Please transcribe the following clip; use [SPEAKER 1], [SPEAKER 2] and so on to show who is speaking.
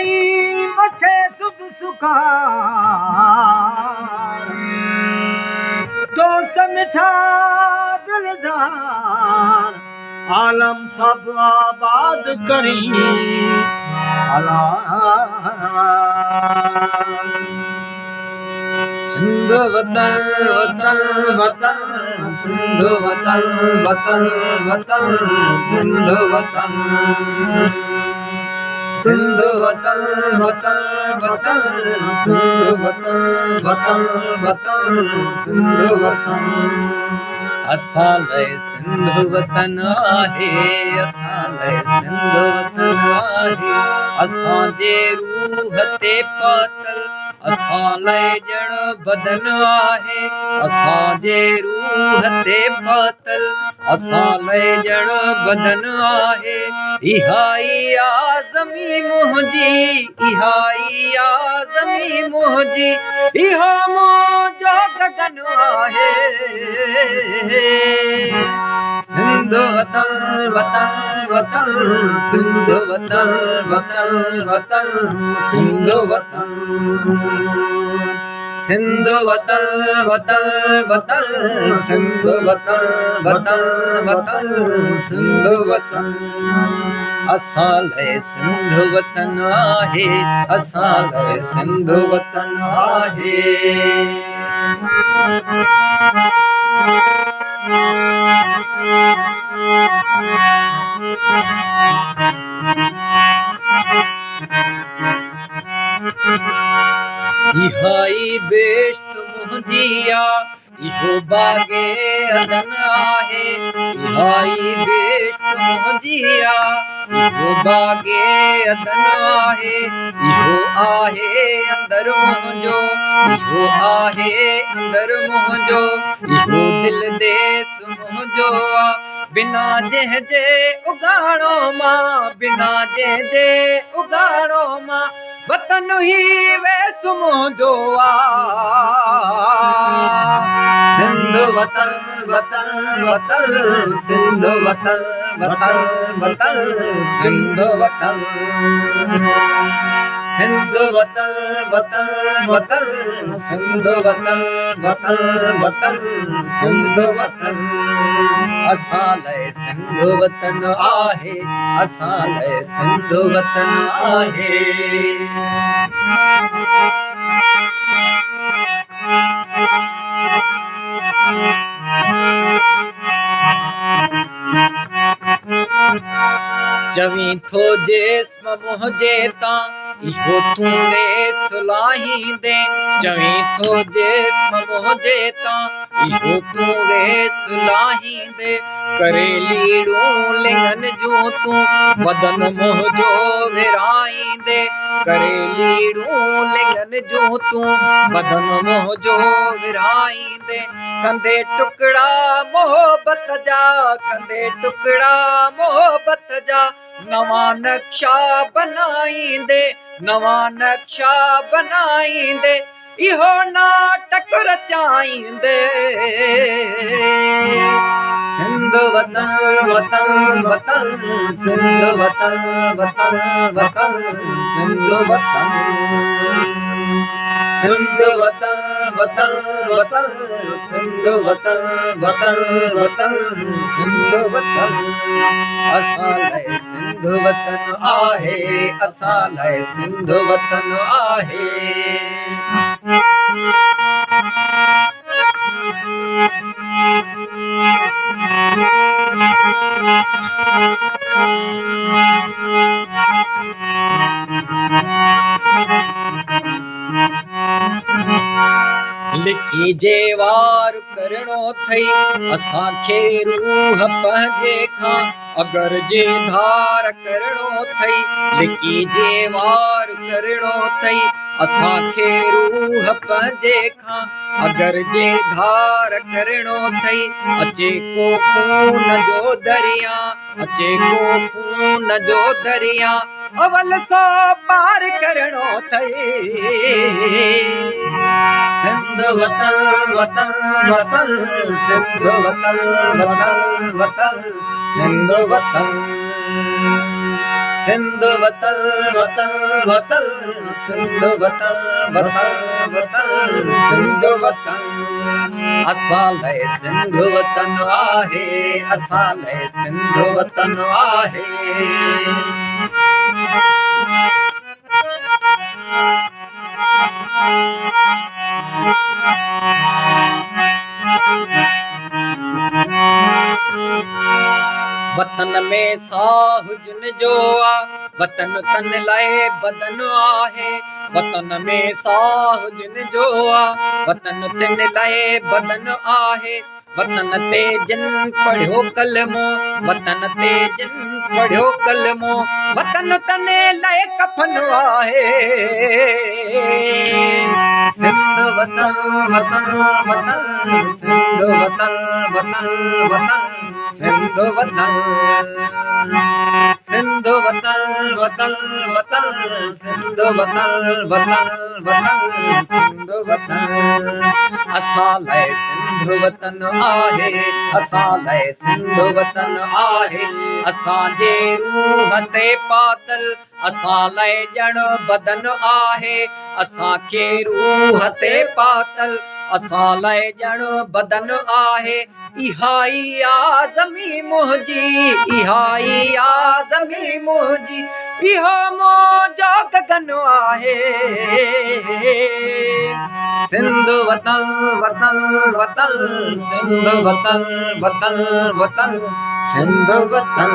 [SPEAKER 1] करी मथे सुख सुखार दोस्त मिठा दिलदार आलम सब आबाद करी अला सिंध वतन वतन वतन सिंध वतन वतन वतन सिंध वतन सिंध वतन वतन वतन सिंध वतन वतन वतन सिंध वतन असां लाइ सिंध वतन आहे असां लाइ सिंध वतन आहे असांजे रूह ते पातल असां लाइ ॼण बदन आहे असांजे रूह ते पातल असां लाइ ॼण बदन आहे इहा ई ज़मी मुंहिंजी इहा ई ज़मी मुंहिंजी इहा मुंहिंजो गगन आहे सिंध वतन वतन वतन सिंध वतन वतन वतन सिंध वतन सिंध वतन वतन वतन सिंध वतन वतन वतन सिंध वतन असां लाइ सिंध वतन आहे असां लाइ सिंध वतन आहे इहा ई बेश्त मुंहिंजी आहे इहो बाग़े अदन आहे इहा ई बेश्त मुंहिंजी आहे इहो बाग़े अदन आहे इहो आहे अंदर मुंहिंजो इहो आहे अंदर मुंहिंजो इहो दिल देस मुंहिंजो आहे बिना जंहिंजे उगाड़ो मां बिना जंहिंजे उगाड़ो मां वतन ही वेस मुंहिंजो आहे सिंध वतन वतन वतन सिंध वतन वतन वतन सिंध वतन सिंध वतन वतन वतन सिंध वतन वतन वतन सिंध वतन असां लाइ सिंध वतन आहे असां लाइ सिंध वतन आहे चवीं थो जिस्म मुंहिंजे तां इहो तूं वेस लाहींदे चवीं थो जिस्म मुंहिंजे तां इहो तूं वेस लाहींदे करे लीड़ूं लिंगन जूं तूं बदन मुंहिंजो विराईंदे करे लीड़ूं लिंगन जूं तूं बदन मुंहिंजो विराईंदे कंदे टुकड़ा मोहबत जा कंदे टुकड़ा मोहबत जा नवां नक्शा बनाईंदे नवां नक्शा बनाईंदे इहो नाटक रचाईंदे सिंध वतन वतन वतन सिंध वतन वतन वतन सिंध वतन सिंध वतन वतन वतन सिंध वतन वतन वतन सिंध वतन असां लाइ सिंध वतन आहे असां लाइ सिंध वतन आहे लिकी जे वार करणो थई असांखे रूह पंहिंजे खां अगर जे धार करणो थई लिकी जे वार करणो थई असांखे रूह पंहिंजे खां अगर जे धार करणो थई अचे को खून जो दरिया अचे को खून जो दरिया अवल सो पार करणो थई सिंध वतन वतन वतन सिंध वतन वतन वतन सिंध वतन सिंध वतन वतन वतन सिंध वतन वतन वतन सिंध वतन असां लाइ सिंध वतन आहे असां लाइ सिंध वतन आहे वतन में साह हुजन जो आ वतन तन लाइ बदन आहे वतन में साह हुजन जो आ वतन तन लाइ बदन आहे वतन ते जिन पढ़ियो कलमो वतन ते जिन पढ़ियो कलमो वतन तन लाइ कफन आहे सिंध वतन वतन वतन सिंध वतन वतन वतन सिंध वतन सिंध वतन वतन वतन सिंध वतन वतन वतन सिंध वतन असां लाइ सिंध वतन आहे असां लाइ सिंध वतन आहे असांजे रूह ते पातल असां लाइ ॼण बदन आहे असांखे रूह ते पातल असां लाइ ॼण बदन आहे इहा ई आज़मी मुंहिंजी इहा ई आज़मी मुंहिंजी इहो मुंहिंजो गगन आहे सिंध वतन वतन वतन सिंध वतन वतन वतन सिंध वतन